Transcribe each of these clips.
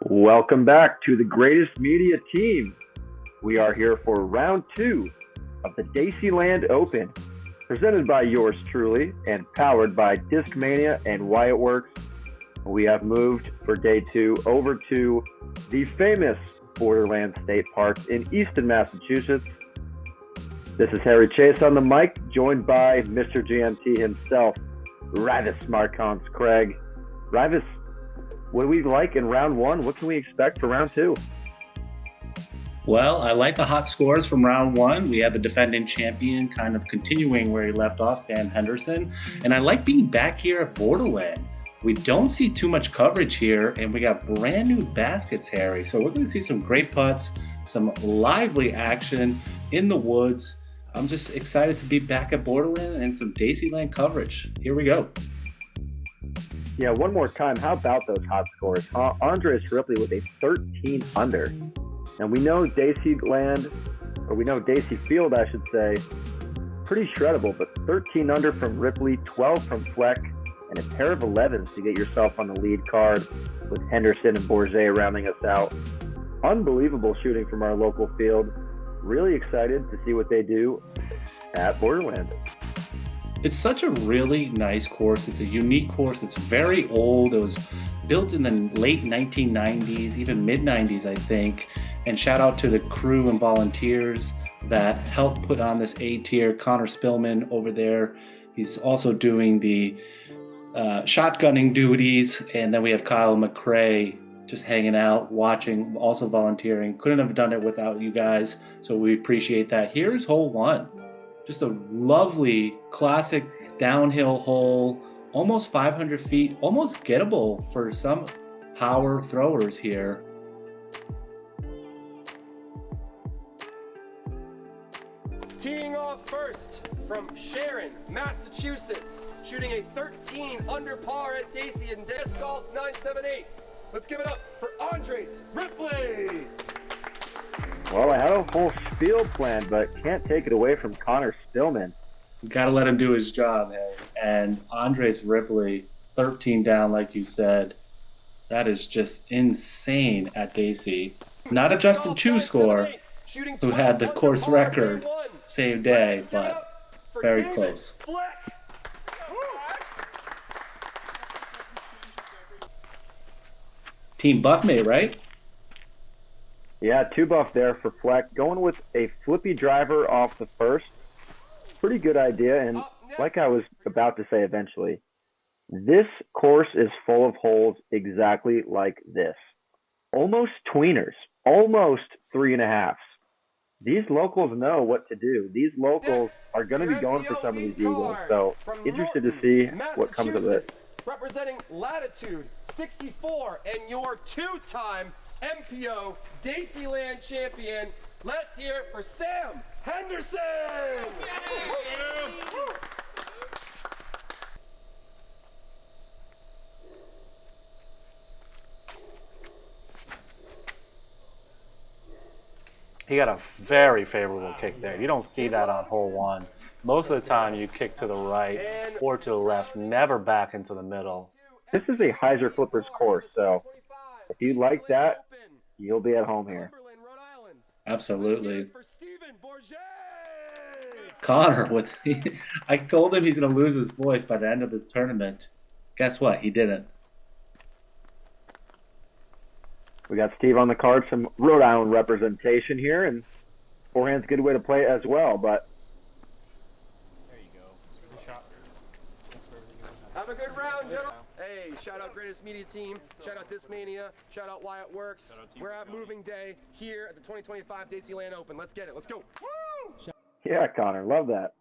Welcome back to the greatest media team. We are here for round 2 of the Daceyland Open, presented by yours truly and powered by Discmania and Wyatt Works. We have moved for day 2 over to the famous Borderland State Park in Easton, Massachusetts. This is Harry Chace on the mic, joined by Mr. GMT himself, Raivis Markons-Craig. Raivis, what do we like in round 1? What can we expect for round 2? Well, I like the hot scores from round 1. We have the defending champion kind of continuing where he left off, Sam Henderson. And I like being back here at Borderland. We don't see too much coverage here, and we got brand new baskets, Harry. So we're going to see some great putts, some lively action in the woods. I'm just excited to be back at Borderland and some Daceyland coverage. Here we go. Yeah, one more time. How about those hot scores? Andres Ripley with a 13 under. And we know Daceyland, or we know Dacey Field, I should say, pretty shreddable, but 13 under from Ripley, 12 from Fleck, and a pair of 11s to get yourself on the lead card with Henderson and Bourget rounding us out. Unbelievable shooting from our local field. Really excited to see what they do at Borderland. It's such a really nice course. It's a unique course. It's very old. It was built in the late 1990s, even mid-90s, I think. And shout out to the crew and volunteers that helped put on this A-tier. Connor Spillman over there. He's also doing the shotgunning duties. And then we have Kyle McRae just hanging out, watching, also volunteering. Couldn't have done it without you guys. So we appreciate that. Here's hole 1. Just a lovely classic downhill hole, almost 500 feet, almost gettable for some power throwers here. Teeing off first from Sharon, Massachusetts, shooting a 13 under par at Dacey in Discgolf 978. Let's give it up for Andres Ripley. Well, I had a whole spiel planned, but can't take it away from Connor Spillman. Got to let him do his job, Harry. And Andres Ripley, 13 down, like you said. That is just insane at Dacey. Not a Justin Chu score, who had the course record same day, but very close. Team Buffmate, right? Yeah, 2 buff there for Fleck. Going with a flippy driver off the first. Pretty good idea. And like I was about to say eventually, this course is full of holes exactly like this. Almost tweeners. Almost 3.5s. These locals know what to do. These locals are going to be going for some of these eagles. So interested to see what comes of it. Representing Latitude 64 and your 2-time MPO Daceyland champion. Let's hear it for Sam Henderson. He got a very favorable kick there. You don't see that on hole 1. Most of the time you kick to the right or to the left, never back into the middle. This is a hyzer flippers course, so if you like that, you'll be at home here. Absolutely. Connor, I told him he's going to lose his voice by the end of this tournament. Guess what? He didn't. We got Steve on the card, some Rhode Island representation here, and forehand's a good way to play it as well, but there you go. Have a good round, gentlemen. Hey, shout out Greatest Media Team, shout out Discmania, shout out Wyatt Works. We're at moving day here at the 2025 Daceyland Open. Let's get it. Let's go. Woo! Yeah, Connor, love that.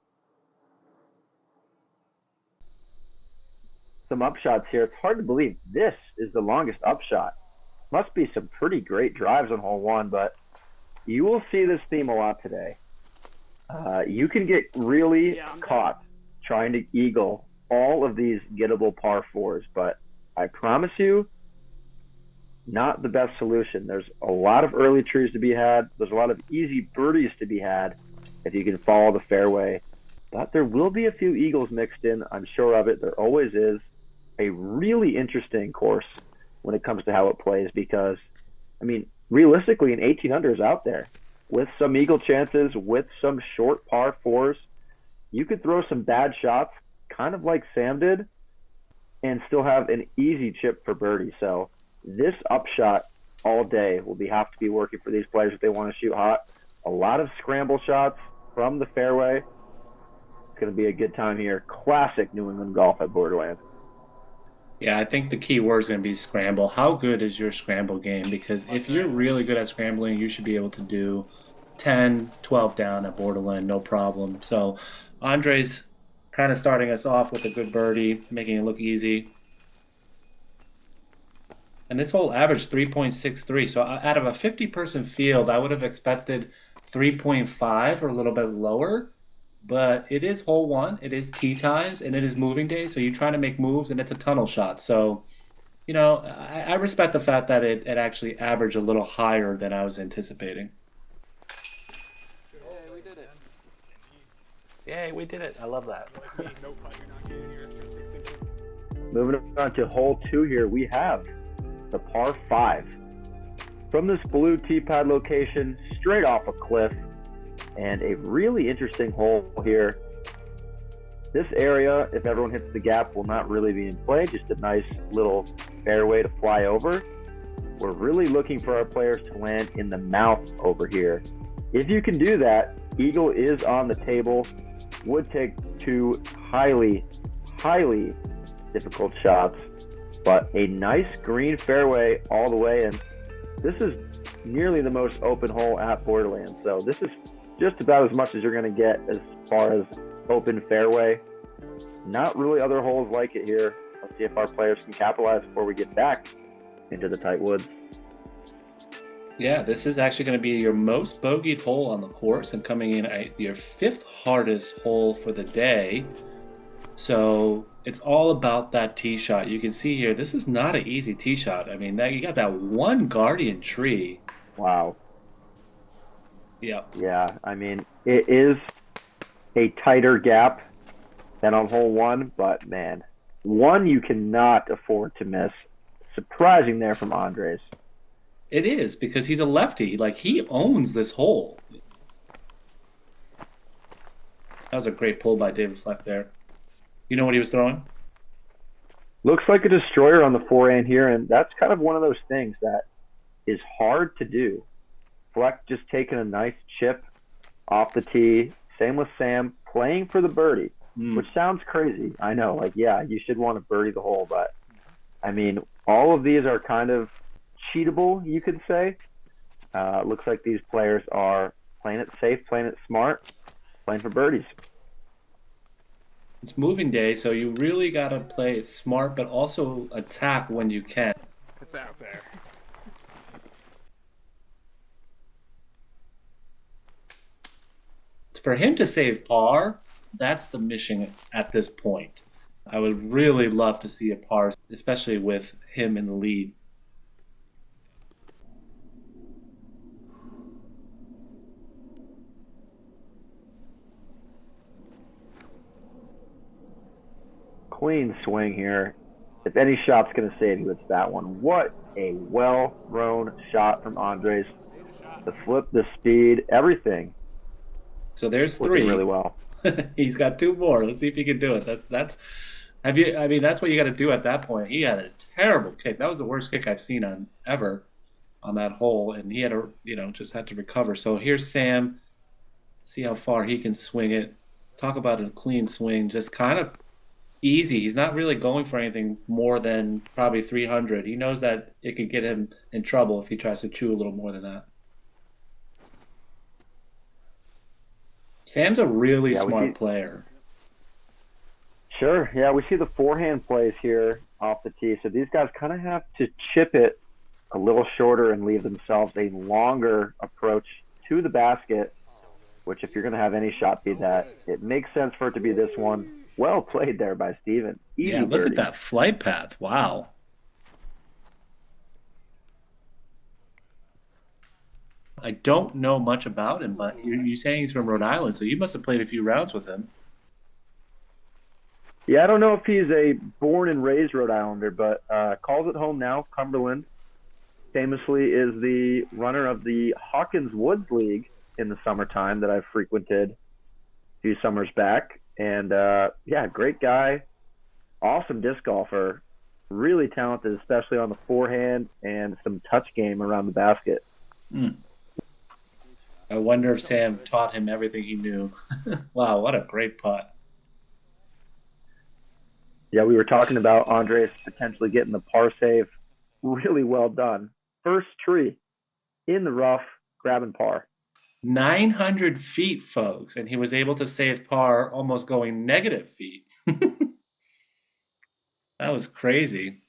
Some upshots here. It's hard to believe this is the longest upshot. Must be some pretty great drives on hole 1, but you will see this theme a lot today. You can get really caught trying to eagle all of these gettable par 4s, but I promise you, not the best solution. There's a lot of early trees to be had. There's a lot of easy birdies to be had if you can follow the fairway. But there will be a few eagles mixed in. I'm sure of it. There always is. A really interesting course when it comes to how it plays, because I mean, realistically, an 18 under is out there with some eagle chances, with some short par fours. You could throw some bad shots, kind of like Sam did, and still have an easy chip for birdie. So this upshot all day will have to be working for these players if they want to shoot hot. A lot of scramble shots from the fairway. It's going to be a good time here. Classic New England golf at Borderland. Yeah, I think the key word is going to be scramble. How good is your scramble game? Because if you're really good at scrambling, you should be able to do 10, 12 down at Borderland, no problem. So Andre's kind of starting us off with a good birdie, making it look easy. And this hole averaged 3.63. So out of a 50-person field, I would have expected 3.5 or a little bit lower. But it is hole one, it is tee times, and it is moving day. So you're trying to make moves, and it's a tunnel shot. So, you know, I respect the fact that it actually averaged a little higher than I was anticipating. Yay, we did it. Yay, we did it. I love that. Moving on to hole 2 here, we have the par 5. From this blue tee pad location, straight off a cliff, and a really interesting hole here. This area, if everyone hits the gap, will not really be in play, just a nice little fairway to fly over. We're really looking for our players to land in the mouth over here. If you can do that, eagle is on the table. Would take 2 highly difficult shots, but a nice green fairway all the way, and this is nearly the most open hole at Borderland. So this is just about as much as you're going to get as far as open fairway. Not really other holes like it here. Let's see if our players can capitalize before we get back into the tight woods. Yeah, this is actually going to be your most bogeyed hole on the course and coming in at your 5th hardest hole for the day. So it's all about that tee shot. You can see here, this is not an easy tee shot. I mean, you got that one guardian tree. Wow. Yeah. Yeah, I mean, it is a tighter gap than on hole 1, but man, 1 you cannot afford to miss. Surprising there from Andres. It is, because he's a lefty. Like, he owns this hole. That was a great pull by David Fleck there. You know what he was throwing? Looks like a destroyer on the forehand here, and that's kind of one of those things that is hard to do. Fleck just taking a nice chip off the tee. Same with Sam, playing for the birdie, which sounds crazy. I know, like, yeah, you should want to birdie the hole, but, I mean, all of these are kind of cheatable, you could say. Looks like these players are playing it safe, playing it smart, playing for birdies. It's moving day, so you really got to play it smart, but also attack when you can. It's out there. For him to save par, that's the mission at this point. I would really love to see a par, especially with him in the lead. Clean swing here. If any shot's going to save you, it's that one. What a well-thrown shot from Andres. The flip, the speed, everything. So there's 3. Working really well. He's got 2 more. Let's see if he can do it. That's what you got to do at that point. He had a terrible kick. That was the worst kick I've seen ever on that hole, and he had just had to recover. So here's Sam. See how far he can swing it. Talk about a clean swing, just kind of easy. He's not really going for anything more than probably 300. He knows that it could get him in trouble if he tries to chew a little more than that. Sam's a really smart player. Sure. Yeah, we see the forehand plays here off the tee. So these guys kind of have to chip it a little shorter and leave themselves a longer approach to the basket, which if you're going to have any shot be that, it makes sense for it to be this one. Well played there by Steven. Easy look birdie. at that flight path. Wow. I don't know much about him, but you're saying he's from Rhode Island, so you must have played a few rounds with him. Yeah, I don't know if he's a born and raised Rhode Islander, but calls it home now, Cumberland. famously is the runner of the Hawkins Woods League in the summertime that I've frequented a few summers back. And yeah, great guy, awesome disc golfer, really talented, especially on the forehand and some touch game around the basket. I wonder if Sam taught him everything he knew. Wow, what a great putt. Yeah, we were talking about Andres potentially getting the par save. Really well done. First tree in the rough, grabbing par. 900 feet, folks, and he was able to save par almost going negative feet. That was crazy.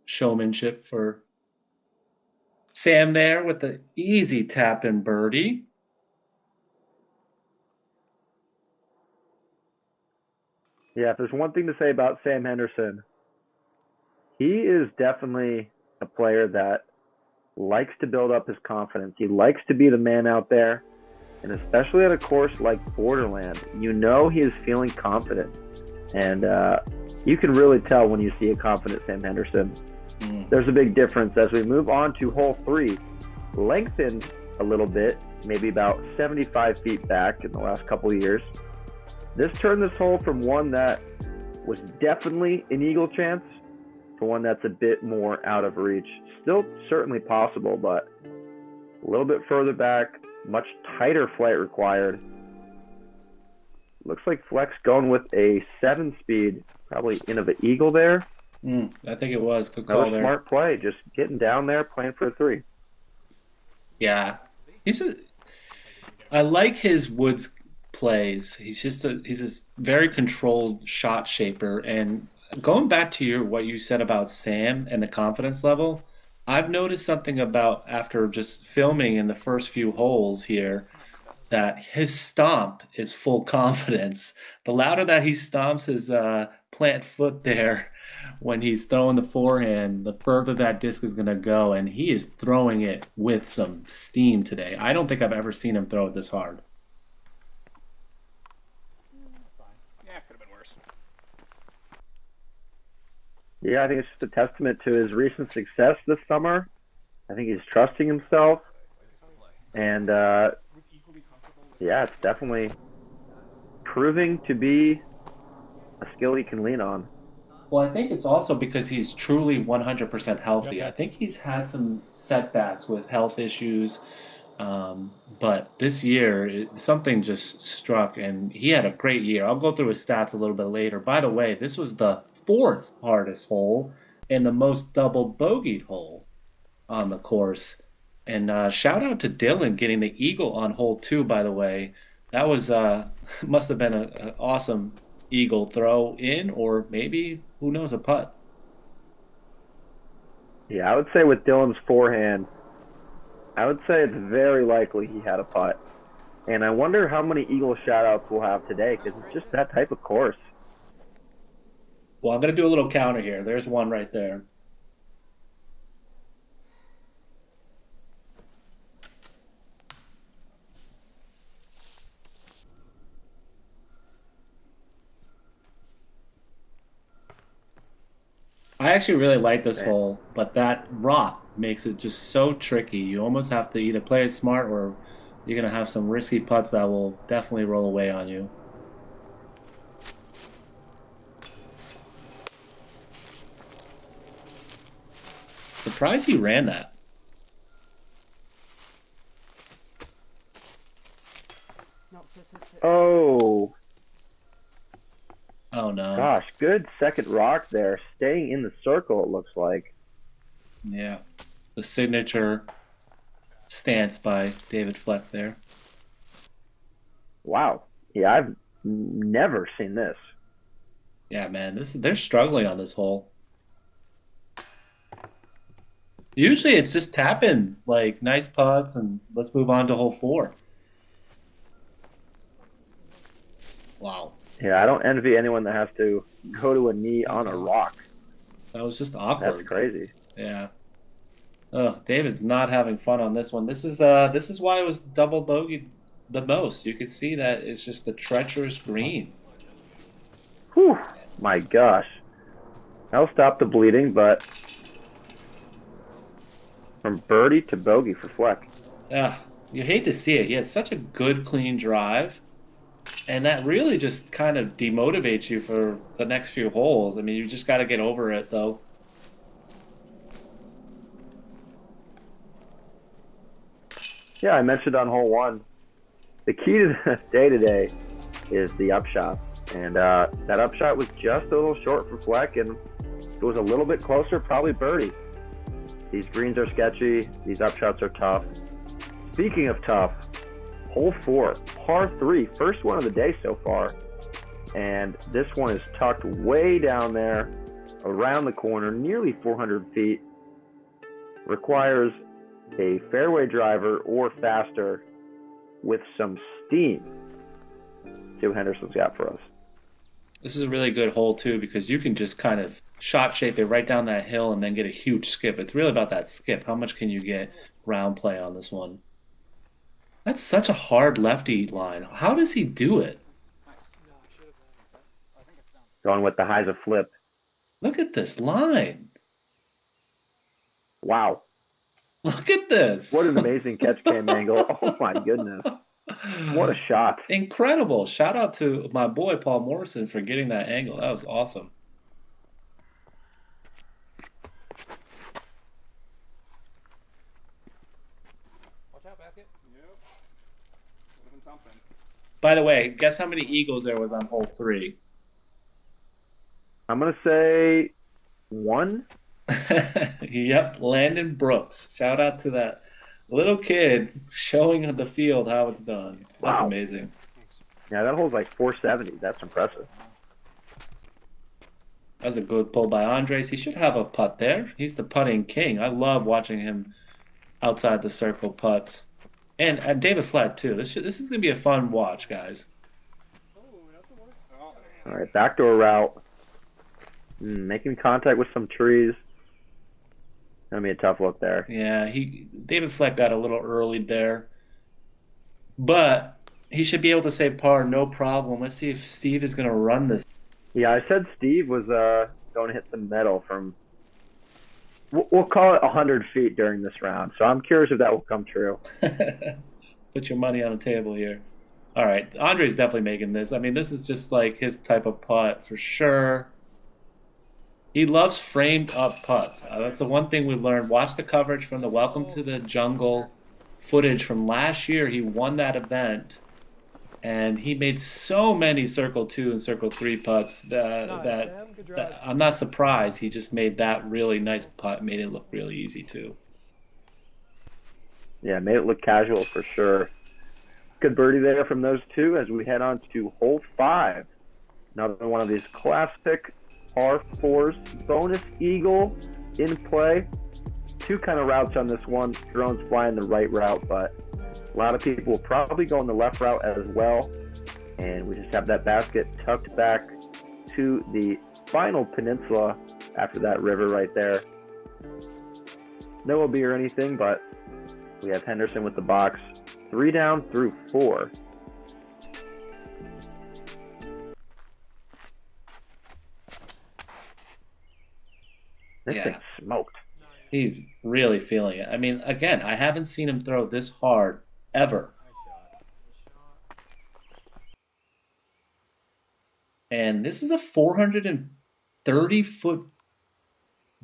Showmanship for Sam there with the easy tap in birdie. Yeah, if there's one thing to say about Sam Henderson, he is definitely a player that likes to build up his confidence. He likes to be the man out there, and especially at a course like Borderland, you know he is feeling confident. And you can really tell when you see a confident Sam Henderson. There's a big difference as we move on to hole 3. Lengthened a little bit, maybe about 75 feet back in the last couple of years. This turned this hole from one that was definitely an eagle chance to one that's a bit more out of reach. Still certainly possible, but a little bit further back, much tighter flight required. Looks like Fleck's going with a 7-speed, probably in of an eagle there. I think it was. Good call there. Smart play, just getting down there, playing for a 3. Yeah, I like his Woods plays. He's a very controlled shot shaper. And going back to what you said about Sam and the confidence level, I've noticed something about after just filming in the first few holes here that his stomp is full confidence. The louder that he stomps his plant foot there when he's throwing the forehand, the further that disc is going to go, and he is throwing it with some steam today. I don't think I've ever seen him throw it this hard. Yeah, could have been worse. Yeah, I think it's just a testament to his recent success this summer. I think he's trusting himself, and yeah, it's definitely proving to be a skill he can lean on. Well, I think it's also because he's truly 100% healthy. I think he's had some setbacks with health issues, but this year something just struck, and he had a great year. I'll go through his stats a little bit later. By the way, this was the 4th hardest hole and the most double bogeyed hole on the course. And shout out to Dylan getting the eagle on hole 2. By the way, that was must have been an awesome eagle throw in, or maybe, who knows, a putt. Yeah, I would say with Dylan's forehand, I would say it's very likely he had a putt. And I wonder how many eagle shout-outs we'll have today, because it's just that type of course. Well, I'm going to do a little counter here. There's one right there. I actually really like this hole, but that rock makes it just so tricky. You almost have to either play it smart or you're going to have some risky putts that will definitely roll away on you. Surprised he ran that. Oh. Oh, no. Gosh, good second rock there. Staying in the circle, it looks like. Yeah. The signature stance by David Fleck there. Wow. Yeah, I've never seen this. Yeah, man. They're struggling on this hole. Usually it's just tap-ins, like nice putts, and let's move on to hole 4. Wow. Yeah, I don't envy anyone that has to go to a knee on a rock. That was just awkward. That's crazy. Yeah. Oh, David's not having fun on this one. This is why it was double bogeyed the most. You can see that it's just the treacherous green. Whew, my gosh. That'll stop the bleeding, but from birdie to bogey for Fleck. You hate to see it. He has such a good, clean drive. And that really just kind of demotivates you for the next few holes. I mean, you just got to get over it, though. Yeah, I mentioned on hole 1, the key to the day today is the upshot. And that upshot was just a little short for Fleck, and if it was a little bit closer, probably birdie. These greens are sketchy. These upshots are tough. Speaking of tough, hole 4, par 3, first one of the day so far. And this one is tucked way down there, around the corner, nearly 400 feet. Requires a fairway driver or faster with some steam. See what Henderson's got for us. This is a really good hole, too, because you can just kind of shot shape it right down that hill and then get a huge skip. It's really about that skip. How much can you get round play on this one? That's such a hard lefty line. How does he do it? Going with the highs of flip. Look at this line. Wow. Look at this. What an amazing catch cam angle. Oh, my goodness. What a shot. Incredible. Shout out to my boy, Paul Morrison, for getting that angle. That was awesome. Watch out, basket. Yep. Would have been something. By the way, guess how many eagles there was on hole 3? I'm going to say 1. Yep, Landon Brooks. Shout out to that little kid showing the field how it's done. That's Wow. amazing. Yeah, that hole's like 470. That's impressive. That was a good pull by Andres. He should have a putt there. He's the putting king. I love watching him outside the circle putts. And David Fleck, too. This is going to be a fun watch, guys. All right, backdoor route. Making contact with some trees. Gonna be a tough look there. Yeah, David Fleck got a little early there. But he should be able to save par, no problem. Let's see if Steve is going to run this. Yeah, I said Steve was going to hit the metal from, we'll call it 100 feet during this round. So I'm curious if that will come true. Put your money on the table here. All right, Andre's definitely making this. I mean, this is just like his type of putt for sure. He loves framed up putts. That's the one thing we learned. Watch the coverage from the Welcome to the Jungle footage from last year. He won that event, and he made so many Circle 2 and Circle 3 putts that I'm not surprised. He just made that really nice putt, made it look really easy too. Yeah, made it look casual for sure. Good birdie there from those two as we head on to hole 5. Another one of these classic par 4s, bonus eagle in play. 2 kind of routes on this one. Drone's flying the right route, but a lot of people will probably go on the left route as well. And we just have that basket tucked back to the final peninsula after that river right there. No OB or anything, but we have Henderson with the box. 3 down through 4. This thing's smoked. He's really feeling it. I mean, again, I haven't seen him throw this hard ever. And this is a 430-foot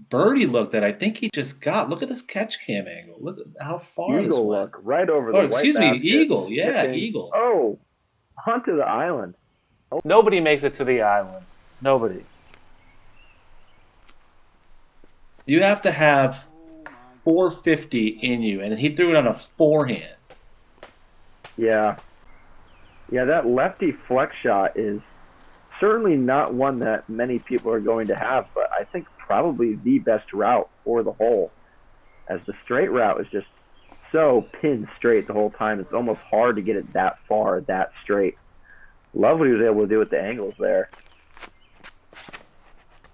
birdie look that I think he just got. Look at this catch cam angle. Look at how far this Eagle went. look right over the Oh, white excuse me, basket. eagle. Yeah, Hitting- eagle. Oh, onto the island. Nobody makes it to the island. Nobody. You have to have 450 in you, and he threw it on a forehand. Yeah. Yeah, that lefty flex shot is certainly not one that many people are going to have, but I think probably the best route for the hole, as the straight route is just so pin straight the whole time. It's almost hard to get it that far, that straight. Love what he was able to do with the angles there.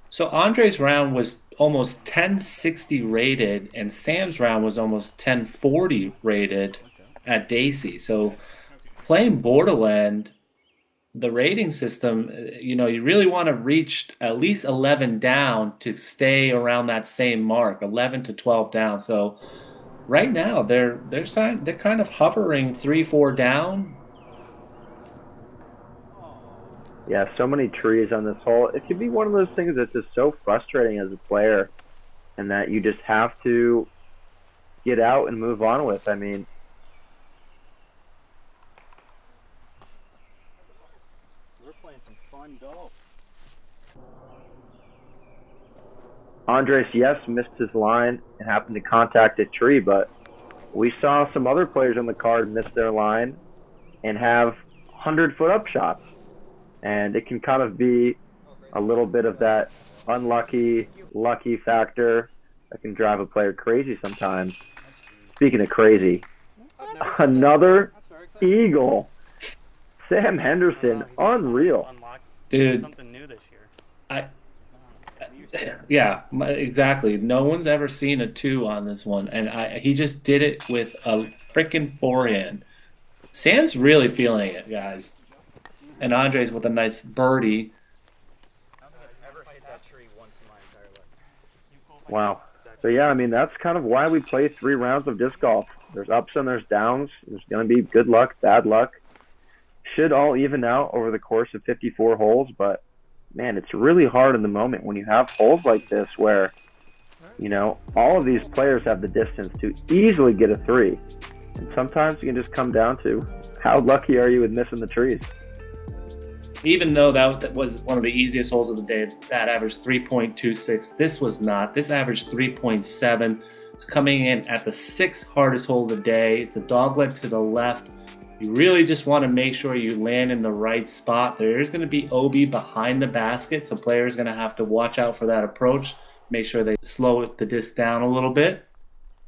So Andre's round was almost 1060 rated, and Sam's round was almost 1040 rated at Dacey. So playing Borderland, the rating system, you really want to reach at least 11 down to stay around that same mark, 11 to 12 down. So right now they're kind of hovering 3-4 down. Yeah, so many trees on this hole. It can be one of those things that's just so frustrating as a player, and that you just have to get out and move on with. I mean, we're playing some fun golf. Andres, yes, missed his line and happened to contact a tree, but we saw some other players on the card miss their line and have 100-foot up shots. And it can kind of be a little bit of that unlucky, lucky factor that can drive a player crazy sometimes. Speaking of crazy, another eagle. Sam Henderson, unreal. Dude, Something new this year. Yeah, exactly. No one's ever seen a 2 on this one, and he just did it with a freaking forehand. Sam's really feeling it, guys. And Andres with a nice birdie. Wow. So yeah, I mean, that's kind of why we play 3 rounds of disc golf. There's ups and there's downs. There's going to be good luck, bad luck. Should all even out over the course of 54 holes, but man, it's really hard in the moment when you have holes like this where, all of these players have the distance to easily get a 3. And sometimes you can just come down to how lucky are you with missing the trees. Even though that was one of the easiest holes of the day, that averaged 3.26. This was not. This averaged 3.7. It's coming in at the 6th hardest hole of the day. It's a dogleg to the left. You really just want to make sure you land in the right spot. There is going to be OB behind the basket, so players are going to have to watch out for that approach. Make sure they slow the disc down a little bit.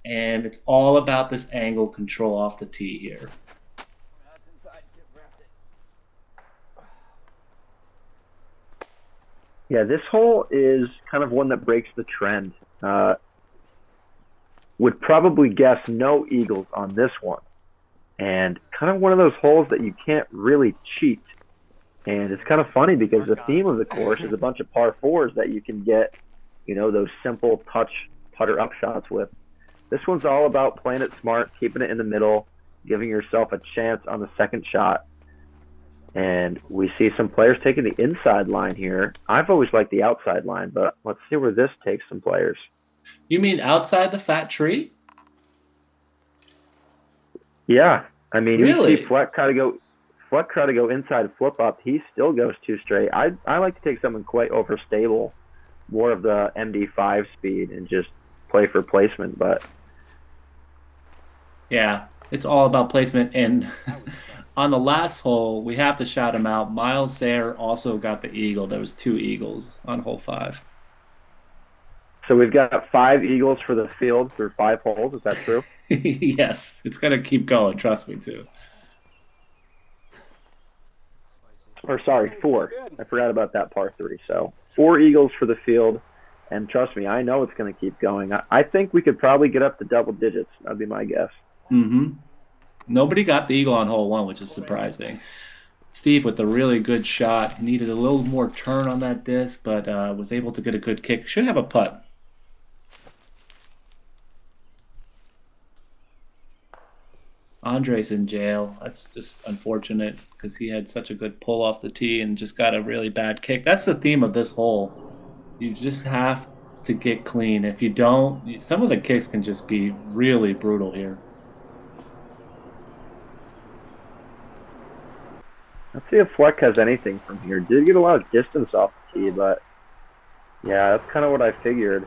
And it's all about this angle control off the tee here. Yeah, this hole is kind of one that breaks the trend. Would probably guess no eagles on this one. And kind of one of those holes that you can't really cheat. And it's kind of funny because the theme of the course is a bunch of par 4s that you can get, those simple touch putter up shots with. This one's all about playing it smart, keeping it in the middle, giving yourself a chance on the second shot. And we see some players taking the inside line here. I've always liked the outside line, but let's see where this takes some players. You mean outside the fat tree? Yeah. I mean, really? You see Fleck try to go inside flip up. He still goes 2 straight. I like to take something quite overstable, more of the MD5 speed, and just play for placement. But yeah, it's all about placement. And on the last hole, we have to shout him out. Miles Sayre also got the eagle. There was 2 eagles on hole 5. So we've got 5 eagles for the field through 5 holes. Is that true? Yes, it's going to keep going. Trust me, too. Or sorry, 4. I forgot about that par 3. So 4 eagles for the field. And trust me, I know it's going to keep going. I think we could probably get up to double digits. That'd be my guess. Mm-hmm. Nobody got the eagle on hole 1, which is surprising. Steve with a really good shot. Needed a little more turn on that disc, but was able to get a good kick. Should have a putt. Andres in jail. That's just unfortunate because he had such a good pull off the tee and just got a really bad kick. That's the theme of this hole. You just have to get clean. If you don't, some of the kicks can just be really brutal here. Let's see if Fleck has anything from here. Did get a lot of distance off the tee, but yeah, that's kind of what I figured.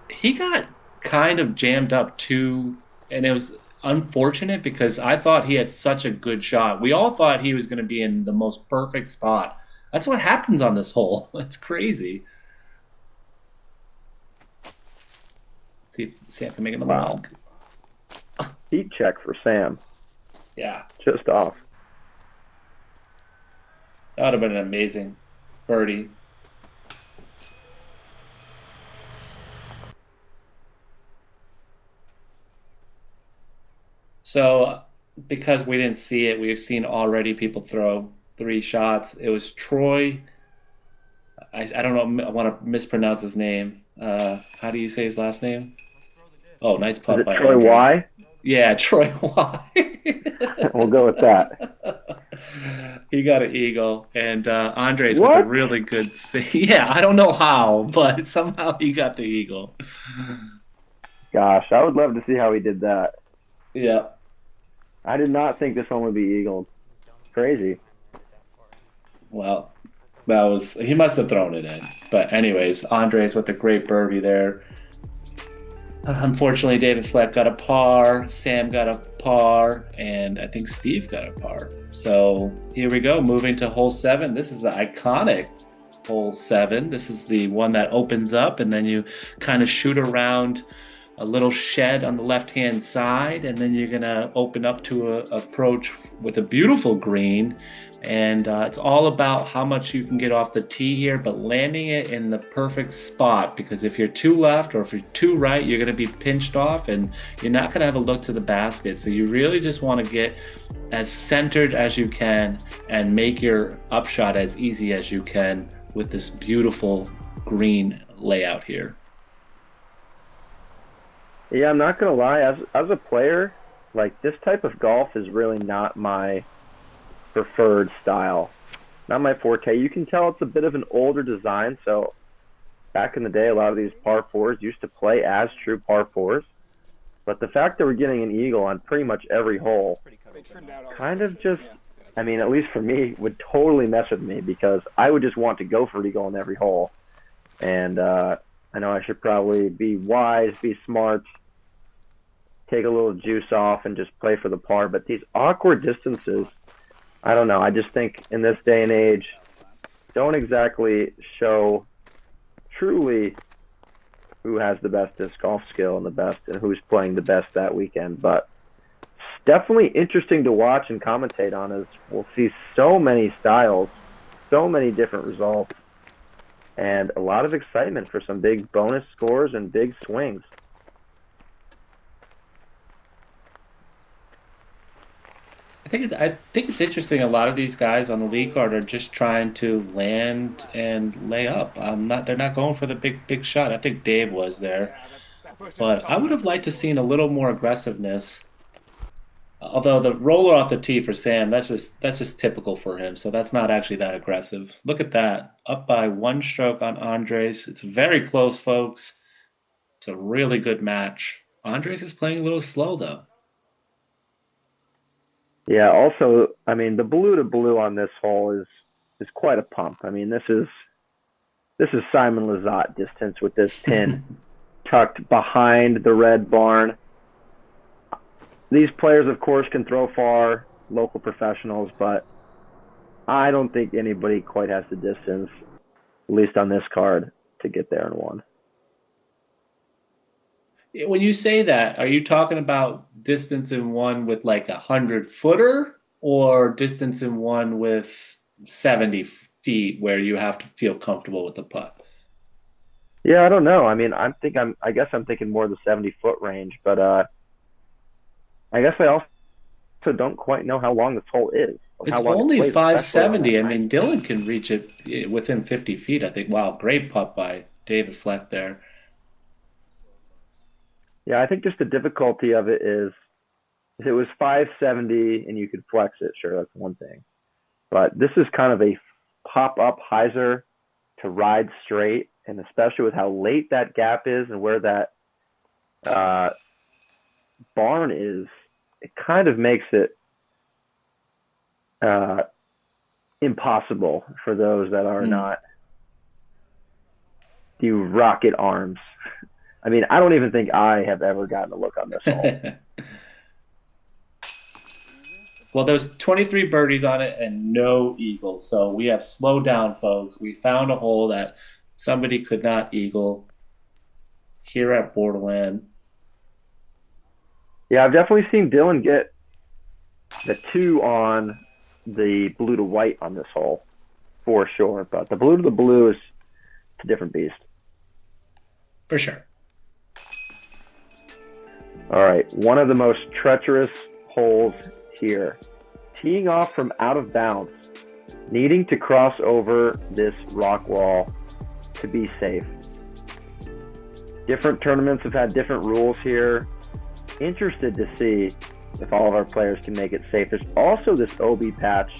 He got kind of jammed up too, and it was unfortunate because I thought he had such a good shot. We all thought he was going to be in the most perfect spot. That's what happens on this hole. It's crazy. See if I can make another log. Heat check for Sam. Yeah. Just off. That would have been an amazing birdie. So because we didn't see it, we've seen already people throw 3 shots. It was Troy. I don't know. I want to mispronounce his name. How do you say his last name? Oh, nice Is putt it by Troy Andres. Y? Yeah, Troy Y. We'll go with that. He got an eagle, and Andres with a What? really good save. Yeah, I don't know how, but somehow he got the eagle. Gosh, I would love to see how he did that. Yeah. I did not think this one would be eagled. Crazy. Well, he must have thrown it in. But anyways, Andres with a great birdie there. Unfortunately, David Fleck got a par, Sam got a par, and I think Steve got a par. So here we go, moving to hole 7. This is the iconic hole 7. This is the one that opens up, and then you kind of shoot around a little shed on the left-hand side, and then you're gonna open up to a approach with a beautiful green. And it's all about how much you can get off the tee here, but landing it in the perfect spot, because if you're too left or if you're too right, you're going to be pinched off and you're not going to have a look to the basket. So you really just want to get as centered as you can and make your upshot as easy as you can with this beautiful green layout here. Yeah, I'm not gonna lie. As a player, like, this type of golf is really not my preferred style, not my forte. You can tell it's a bit of an older design. So back in the day, a lot of these par fours used to play as true par fours. But the fact that we're getting an eagle on pretty much every hole kind of just, I mean, at least for me, would totally mess with me, because I would just want to go for eagle on every hole. And I know I should probably be wise, be smart, take a little juice off and just play for the par. But these awkward distances, I don't know. I just think in this day and age, don't exactly show truly who has the best disc golf skill and who's playing the best that weekend. But it's definitely interesting to watch and commentate on, as we'll see so many styles, so many different results, and a lot of excitement for some big bonus scores and big swings. I think it's interesting. A lot of these guys on the lead card are just trying to land and lay up. They're not going for the big shot. I think Dave was there, but I would have liked to seen a little more aggressiveness. Although the roller off the tee for Sam, that's just typical for him. So that's not actually that aggressive. Look at that, up by 1 stroke on Andres. It's very close, folks. It's a really good match. Andres is playing a little slow though. Yeah, also, I mean, the blue to blue on this hole is quite a pump. I mean, this is Simon Lizotte distance with this pin tucked behind the red barn. These players, of course, can throw far, local professionals, but I don't think anybody quite has the distance, at least on this card, to get there in one. When you say that, are you talking about distance in one with like 100-footer, or distance in one with 70 feet where you have to feel comfortable with the putt? Yeah, I don't know. I mean, I guess I'm thinking more the 70-foot range, but I guess I also don't quite know how long this hole is. It's only 570. I mean, Dylan can reach it within 50 feet, I think. Wow, great putt by David Fleck there. Yeah, I think just the difficulty of it is, if it was 570 and you could flex it, sure, that's one thing. But this is kind of a pop-up hyzer to ride straight, and especially with how late that gap is and where that barn is, it kind of makes it impossible for those that are not the rocket arms. I mean, I don't even think I have ever gotten a look on this hole. Well, there's 23 birdies on it and no eagles. So we have slowed down, folks. We found a hole that somebody could not eagle here at Borderland. Yeah, I've definitely seen Dylan get the 2 on the blue to white on this hole, for sure. But the blue to the blue is a different beast. For sure. All right, one of the most treacherous holes here, teeing off from out of bounds, needing to cross over this rock wall to be safe. Different tournaments have had different rules here. Interested to see if all of our players can make it safe. There's also this OB patch,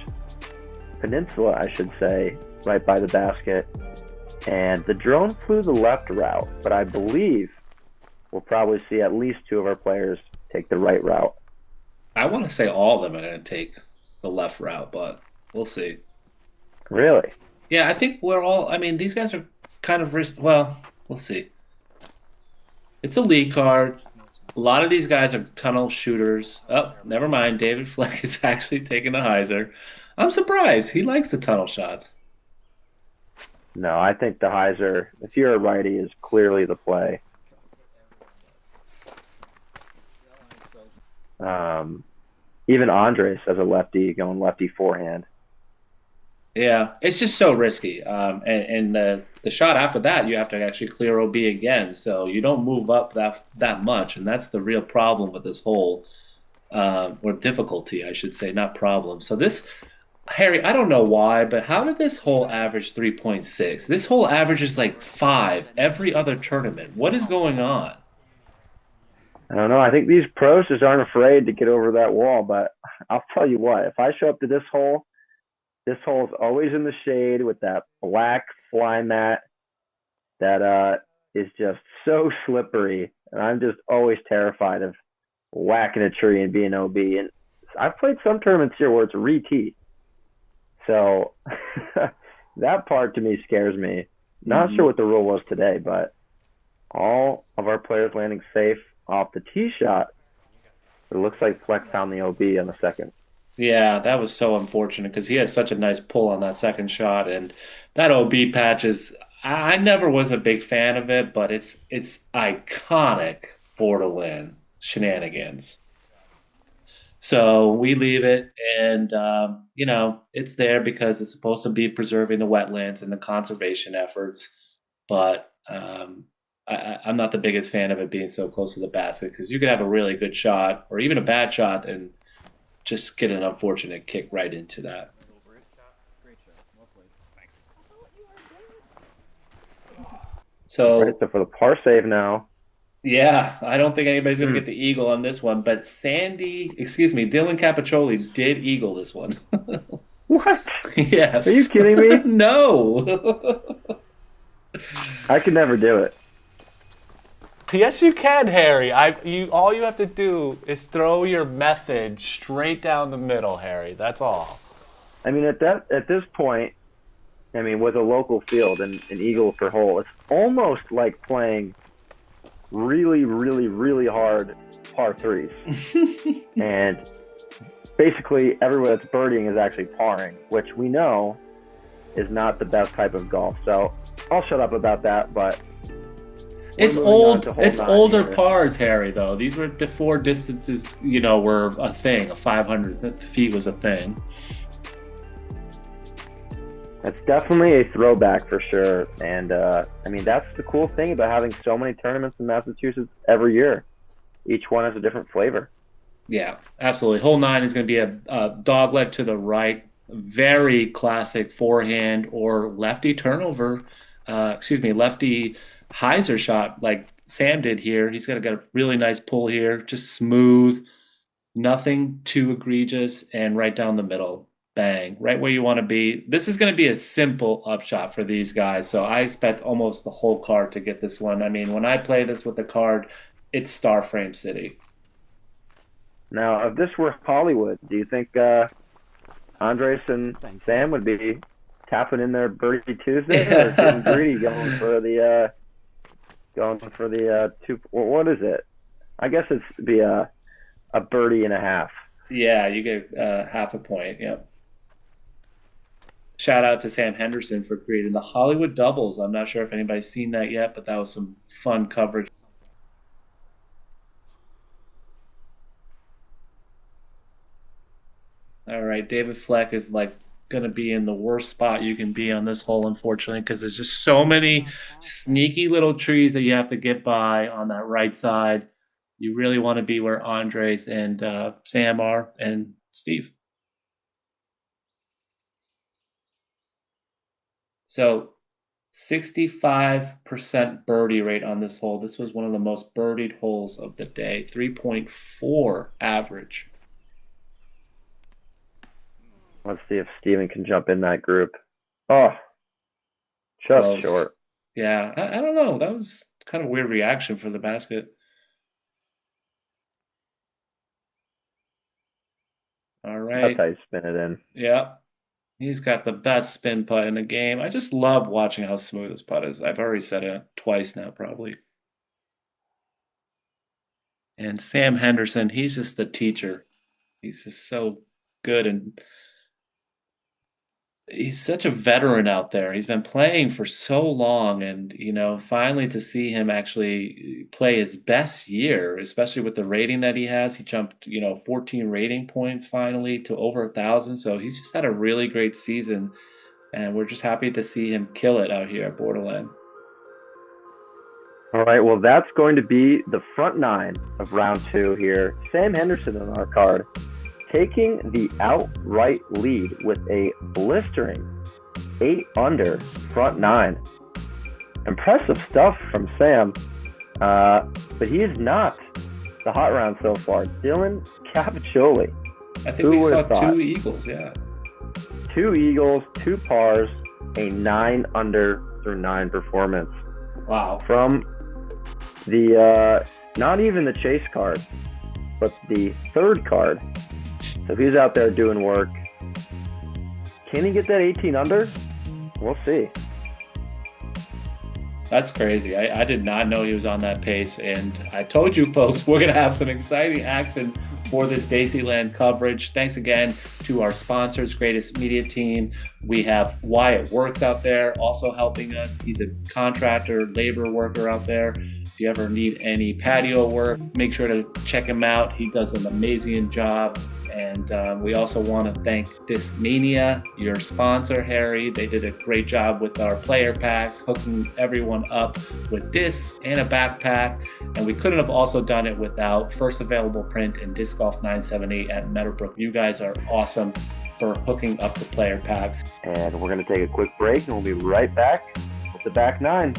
peninsula, I should say, right by the basket. And the drone flew the left route, but I believe we'll probably see at least two of our players take the right route. I want to say all of them are going to take the left route, but we'll see. Really? Yeah, I think we're all. I mean, these guys are kind of well. We'll see. It's a league card. A lot of these guys are tunnel shooters. Oh, never mind. David Fleck is actually taking the hyzer. I'm surprised. He likes the tunnel shots. No, I think the hyzer, if you're a righty, is clearly the play. Even Andres as a lefty going lefty forehand. Yeah, it's just so risky. And the shot after that, you have to actually clear OB again, so you don't move up that much, and that's the real problem with this hole, or difficulty, I should say, not problem. So this, Harry, I don't know why, but how did this hole average 3.6? This hole averages like 5 every other tournament. What is going on? I don't know. I think these pros just aren't afraid to get over that wall, but I'll tell you what, if I show up to this hole is always in the shade with that black fly mat that is just so slippery. And I'm just always terrified of whacking a tree and being OB. And I've played some tournaments here where it's re-tee. So that part to me scares me. Not sure what the rule was today, but all of our players landing safe off the tee shot. It looks like Fleck found the OB on the second. Yeah, that was so unfortunate because he had such a nice pull on that second shot, and that OB patch is. I never was a big fan of it, but it's iconic Borderland shenanigans. So we leave it, and it's there because it's supposed to be preserving the wetlands and the conservation efforts. But I'm not the biggest fan of it being so close to the basket because you could have a really good shot or even a bad shot and just get an unfortunate kick right into that. Great shot. Well played. Thanks. So Right, so for the par save now. yeah, I don't think anybody's going to get the eagle on this one, but Dylan Capiccioli did eagle this one. What? Yes. Are you kidding me? No. I could never do it. Yes, you can, Harry. All you have to do is throw your method straight down the middle, Harry. That's all. I mean, at this point, I mean, with a local field and an eagle per hole, it's almost like playing really, really, really hard par threes. And basically, everyone that's birdieing is actually parring, which we know is not the best type of golf. So I'll shut up about that, but It's older pars, Harry, though. These were before distances, were a thing. 500 feet was a thing. That's definitely a throwback for sure. And, I mean, that's the cool thing about having so many tournaments in Massachusetts every year. Each one has a different flavor. Yeah, absolutely. Hole 9 is going to be a dogleg to the right. Very classic forehand or lefty turnover. Lefty hyzer shot like Sam did here. He's got a really nice pull here, just smooth, nothing too egregious, and right down the middle. Bang, right where you want to be. This is going to be a simple upshot for these guys, so I expect almost the whole card to get this one. I mean, when I play this with the card, it's Star Frame City. Now, if this were Hollywood, do you think Andres and Sam would be tapping in their Birdie Tuesday or getting greedy going for the two? What is it? I guess it's be a birdie and a half. Yeah, you get half a point. Yep. Shout out to Sam Henderson for creating the Hollywood doubles. I'm not sure if anybody's seen that yet, but that was some fun coverage. All right, David Fleck is going to be in the worst spot you can be on this hole, unfortunately, because there's just so many sneaky little trees that you have to get by on that right side. You really want to be where Andres and Sam are, and Steve. So 65% birdie rate on this hole. This was one of the most birdied holes of the day. 3.4 average. Let's see if Steven can jump in that group. Oh, just Close. short. Yeah, I don't know. That was kind of a weird reaction for the basket. All right. That's how you spin it in. Yeah. He's got the best spin putt in the game. I just love watching how smooth his putt is. I've already said it twice now, probably. And Sam Henderson, he's just the teacher. He's just so good, and he's such a veteran out there. He's been playing for so long, and finally to see him actually play his best year, especially with the rating that he has. He jumped 14 rating points finally to over 1,000. So he's just had a really great season, and we're just happy to see him kill it out here at Borderland. All right, well, that's going to be the front nine of round 2 here. Sam Henderson on our card, taking the outright lead with a blistering 8 under front 9. Impressive stuff from Sam, but he is not the hot round so far. Dylan Capiccioli. I think we saw 2 eagles, yeah. 2 eagles, 2 pars, a 9 under through 9 performance. Wow. From the, not even the Chace card, but the 3rd card. So he's out there doing work. Can he get that 18 under? We'll see. That's crazy. I did not know he was on that pace. And I told you folks, we're going to have some exciting action for this Daceyland coverage. Thanks again to our sponsors, Greatest Media Team. We have Wyatt Works out there also helping us. He's a contractor, labor worker out there. If you ever need any patio work, make sure to check him out. He does an amazing job. And we also want to thank Discmania, your sponsor, Harry. They did a great job with our player packs, hooking everyone up with this and a backpack. And we couldn't have also done it without First Available Print and Discgolf 978 at Meadowbrook. You guys are awesome for hooking up the player packs. And we're going to take a quick break, and we'll be right back with the back nine.